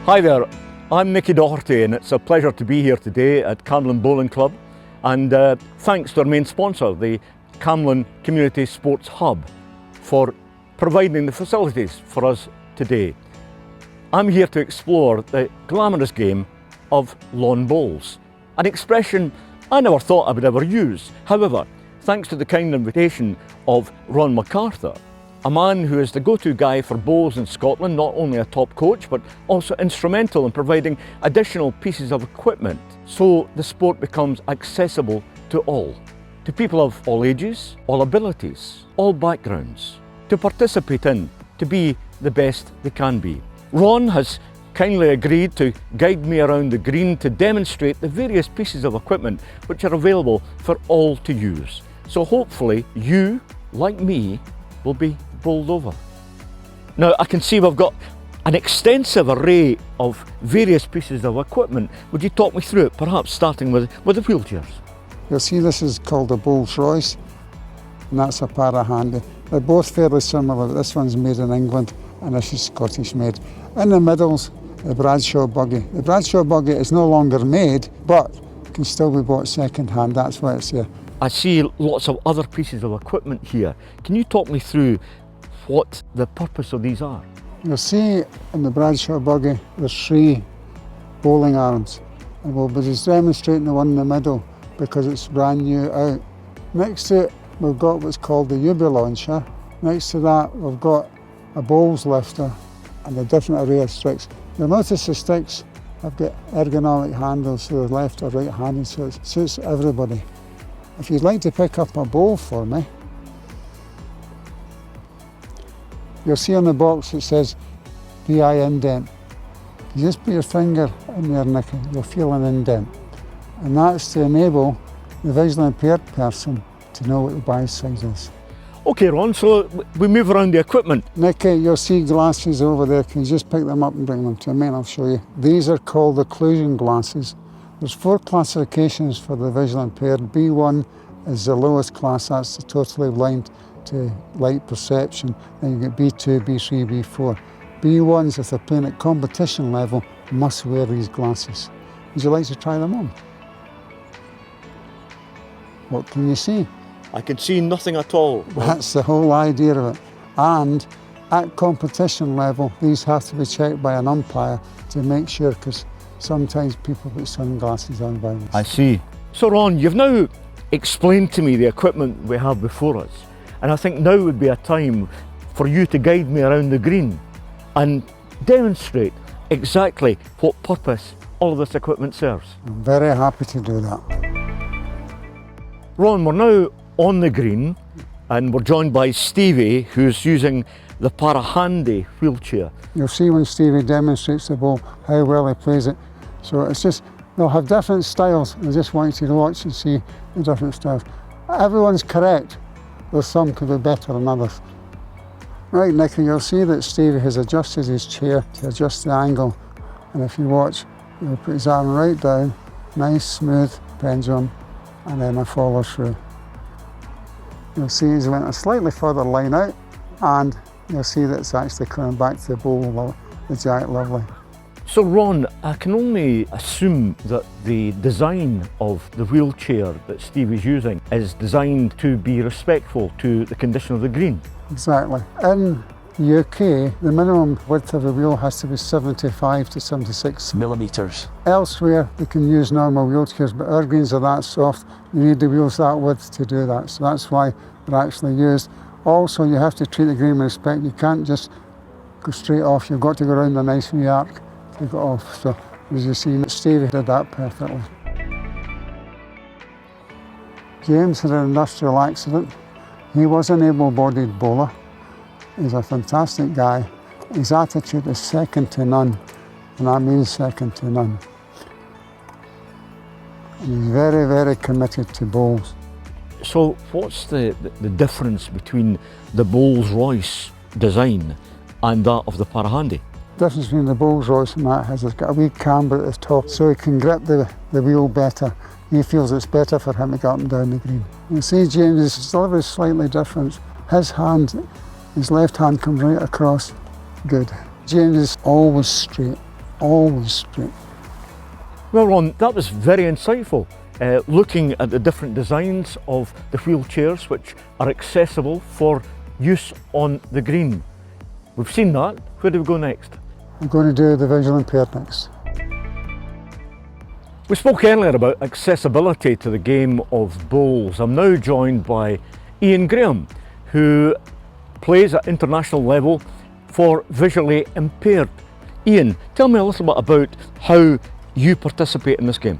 Hi there, I'm Nicky Doherty and it's a pleasure to be here today at Camelon Bowling Club, and thanks to our main sponsor, the Camelon Community Sports Hub, for providing the facilities for us today. I'm here to explore the glamorous game of lawn bowls, an expression I never thought I would ever use. However, thanks to the kind invitation of Ron McArthur, a man who is the go-to guy for bowls in Scotland, not only a top coach, but also instrumental in providing additional pieces of equipment, so the sport becomes accessible to all, to people of all ages, all abilities, all backgrounds, to participate in, to be the best they can be. Ron has kindly agreed to guide me around the green to demonstrate the various pieces of equipment which are available for all to use. So hopefully you, like me, will be bowled over. Now I can see we've got an extensive array of various pieces of equipment. Would you talk me through it, perhaps starting with the wheelchairs? You'll see this is called a Rolls Royce, and that's a para-handy. They're both fairly similar. This one's made in England and this is Scottish made. In the middle's the Bradshaw buggy. The Bradshaw buggy is no longer made, but can still be bought second hand. That's why it's here. I see lots of other pieces of equipment here. Can you talk me through what the purpose of these are? You'll see in the Bradshaw buggy there's 3 bowling arms, and we'll be just demonstrating the one in the middle because it's brand new out. Next to it we've got what's called the Ubi launcher. Next to that we've got a bowls lifter and a different array of sticks. You'll notice the sticks have got ergonomic handles, so they're left or right handed, so it suits everybody. If you'd like to pick up a bowl for me, you'll see on the box it says BI indent. You just put your finger in there, Nicky, you'll feel an indent. And that's to enable the visually impaired person to know what the buy size is. Okay Ron, so we move around the equipment. Nicky, you'll see glasses over there. Can you just pick them up and bring them to me and I'll show you. These are called occlusion glasses. There's 4 classifications for the visually impaired. B1 is the lowest class, that's the totally blind to light perception. Then you get B2, B3, B4. B1s, if they're playing at competition level, must wear these glasses. Would you like to try them on? What can you see? I can see nothing at all. That's the whole idea of it. And at competition level, these have to be checked by an umpire to make sure, because sometimes people put sunglasses on by this. I see. So Ron, you've now explained to me the equipment we have before us, and I think now would be a time for you to guide me around the green and demonstrate exactly what purpose all of this equipment serves. I'm very happy to do that. Ron, we're now on the green and we're joined by Stevie, who's using the para-handy wheelchair. You'll see when Stevie demonstrates the bowl how well he plays it. So it's just, they'll have different styles. I just want you to watch and see the different styles. Everyone's correct, though some could be better than others. Right, Nicky, you'll see that Stevie has adjusted his chair to adjust the angle. And if you watch, he'll put his arm right down, nice, smooth pendulum, and then a follow through. You'll see he's went a slightly further line out, and you'll see that it's actually coming back to the bowl, the jack lovely. So Ron, I can only assume that the design of the wheelchair that Stevie's using is designed to be respectful to the condition of the green. Exactly. In the UK, the minimum width of the wheel has to be 75 to 76 millimetres. Elsewhere, they can use normal wheelchairs, but our greens are that soft, you need the wheels that width to do that. So that's why they're actually used. Also, you have to treat the green with respect. You can't just go straight off. You've got to go around a nice wee arc to get off. So, as you see, Stevie did that perfectly. James had an industrial accident. He was an able-bodied bowler. He's a fantastic guy. His attitude is second to none, and that means second to none. And he's very, very committed to bowls. So what's the difference between the Rolls Royce design and that of the para-handy? The difference between the Rolls Royce and that is it's got a wee camber at the top so he can grip the wheel better. He feels it's better for him to go up and down the green. You see James's delivery is slightly different. His hand, his left hand comes right across. Good. James is always straight. always straight. Well, Ron, that was very insightful. Looking at the different designs of the wheelchairs which are accessible for use on the green. We've seen that. Where do we go next? I'm going to do the visual impaired next. We spoke earlier about accessibility to the game of bowls. I'm now joined by Ian Graham, who plays at international level for visually impaired. Ian, tell me a little bit about how you participate in this game.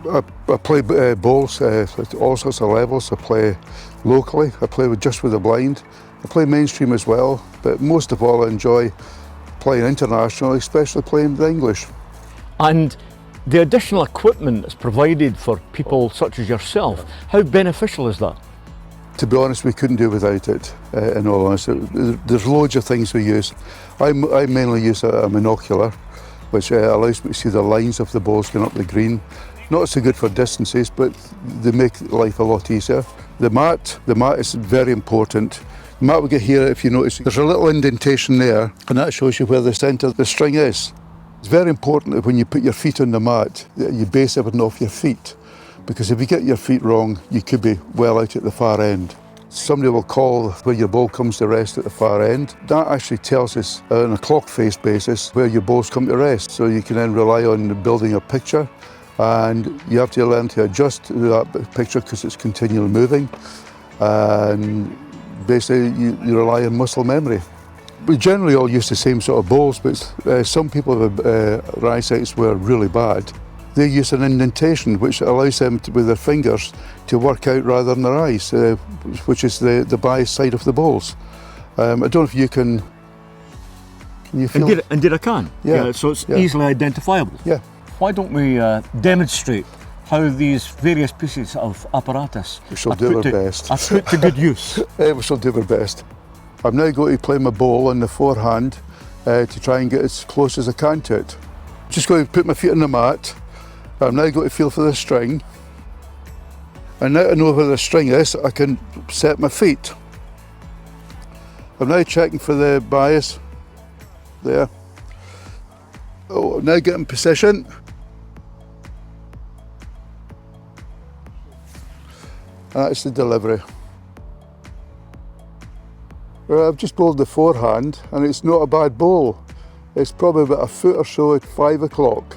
I play bowls at all sorts of levels. I play locally, I play just with the blind. I play mainstream as well, but most of all I enjoy playing internationally, especially playing the English. And the additional equipment that's provided for people such as yourself, how beneficial is that? To be honest, we couldn't do without it, in all honesty. There's loads of things we use. I mainly use a monocular, which allows me to see the lines of the balls going up the green. Not so good for distances, but they make life a lot easier. The mat is very important. The mat we get here, if you notice, there's a little indentation there, and that shows you where the centre of the string is. It's very important that when you put your feet on the mat, that you base everything off your feet. Because if you get your feet wrong, you could be well out at the far end. Somebody will call where your ball comes to rest at the far end. That actually tells us on a clock face basis where your balls come to rest. So you can then rely on building a picture, and you have to learn to adjust to that picture because it's continually moving. And basically you rely on muscle memory. We generally all use the same sort of balls, but some people have eyesight were really bad. They use an indentation which allows them to, with their fingers to work out rather than their eyes, which is the bias side of the balls. I don't know if you can you feel? Indeed I can. Yeah. So it's easily identifiable. Yeah. Why don't we demonstrate how these various pieces of apparatus We shall do our best. are put to good use? We shall do our best. I'm now going to play my ball on the forehand to try and get as close as I can to it. Just going to put my feet on the mat. I'm now going to feel for the string. And now I know where the string is, I can set my feet. I'm now checking for the bias. There. Oh, I'm now getting position. That's the delivery. Well, I've just bowled the forehand and it's not a bad bowl. It's probably about a foot or so at 5 o'clock.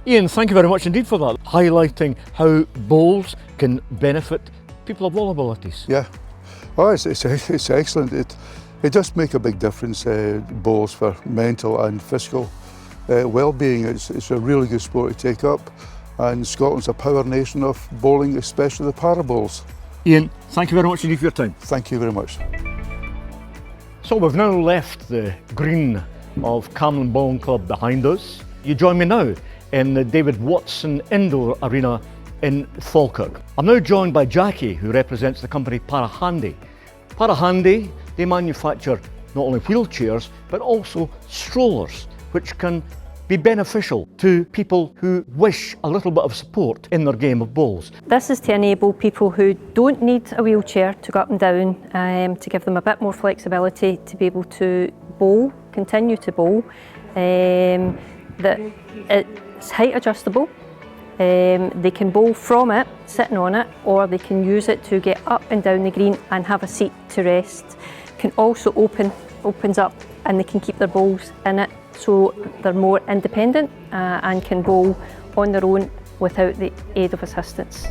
Ian, thank you very much indeed for that, highlighting how bowls can benefit people of all abilities. Yeah, oh, it's excellent. It does make a big difference, bowls, for mental and physical well-being. It's a really good sport to take up, and Scotland's a power nation of bowling, especially the para bowls. Ian, thank you very much indeed for your time. Thank you very much. So we've now left the green of Camelon Bowling Club behind us. You join me now in the David Watson Indoor Arena in Falkirk. I'm now joined by Jackie, who represents the company Parahandy. Parahandy, they manufacture not only wheelchairs, but also strollers, which can be beneficial to people who wish a little bit of support in their game of bowls. This is to enable people who don't need a wheelchair to go up and down, to give them a bit more flexibility to be able to bowl, continue to bowl. That it's height adjustable. They can bowl from it, sitting on it, or they can use it to get up and down the green and have a seat to rest. Can also opens up, and they can keep their bowls in it, so they're more independent and can bowl on their own without the aid of assistance.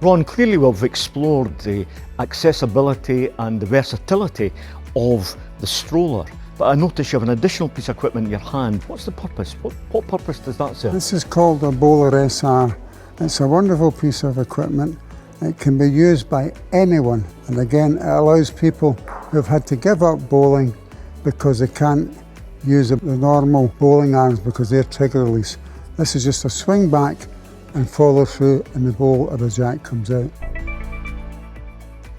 Ron, clearly we've explored the accessibility and the versatility of the stroller, but I notice you have an additional piece of equipment in your hand. What's the purpose? What purpose does that serve? This is called a bowler SR. It's a wonderful piece of equipment. It can be used by anyone, and again it allows people who've had to give up bowling because they can't use the normal bowling arms because they're trigger release. This is just a swing back and follow through, and the bowl or the jack comes out.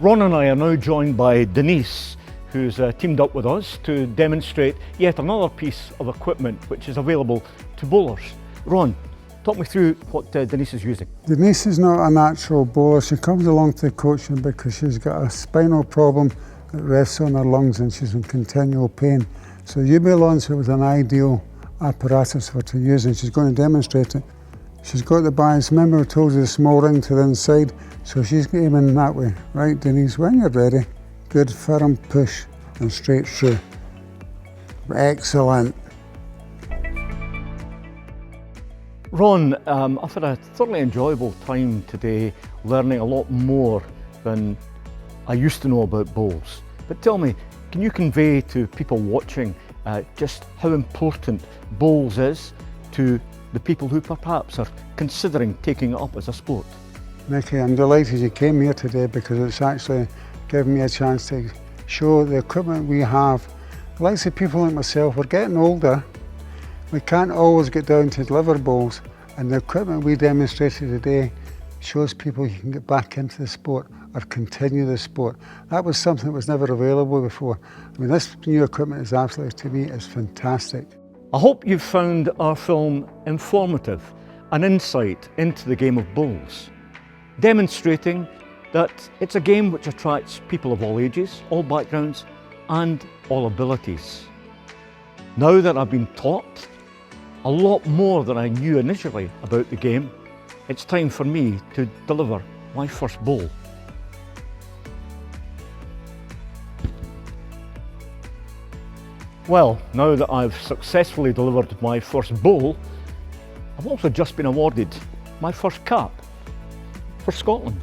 Ron and I are now joined by Denise, who's teamed up with us to demonstrate yet another piece of equipment which is available to bowlers. Ron, talk me through what Denise is using. Denise is not a natural bowler. She comes along to coaching because she's got a spinal problem that rests on her lungs and she's in continual pain. So Yubi Lawrence was an ideal apparatus for her to use, and she's going to demonstrate it. She's got the bias. Remember I told you the small ring to the inside, so she's aiming that way. Right, Denise, when you're ready. Good firm push and straight through. Excellent. Ron, I've had a thoroughly enjoyable time today, learning a lot more than I used to know about bowls. But tell me, can you convey to people watching just how important bowls is to the people who perhaps are considering taking it up as a sport? Nicky, I'm delighted you came here today because it's actually given me a chance to show the equipment we have. Like people like myself, we're getting older. We can't always get down to deliver bowls, and the equipment we demonstrated today shows people you can get back into the sport or continue the sport. That was something that was never available before. I mean, this new equipment is absolutely, to me, is fantastic. I hope you've found our film informative, an insight into the game of bowls, demonstrating that it's a game which attracts people of all ages, all backgrounds and all abilities. Now that I've been taught a lot more than I knew initially about the game, it's time for me to deliver my first bowl. Well, now that I've successfully delivered my first bowl, I've also just been awarded my first cap for Scotland.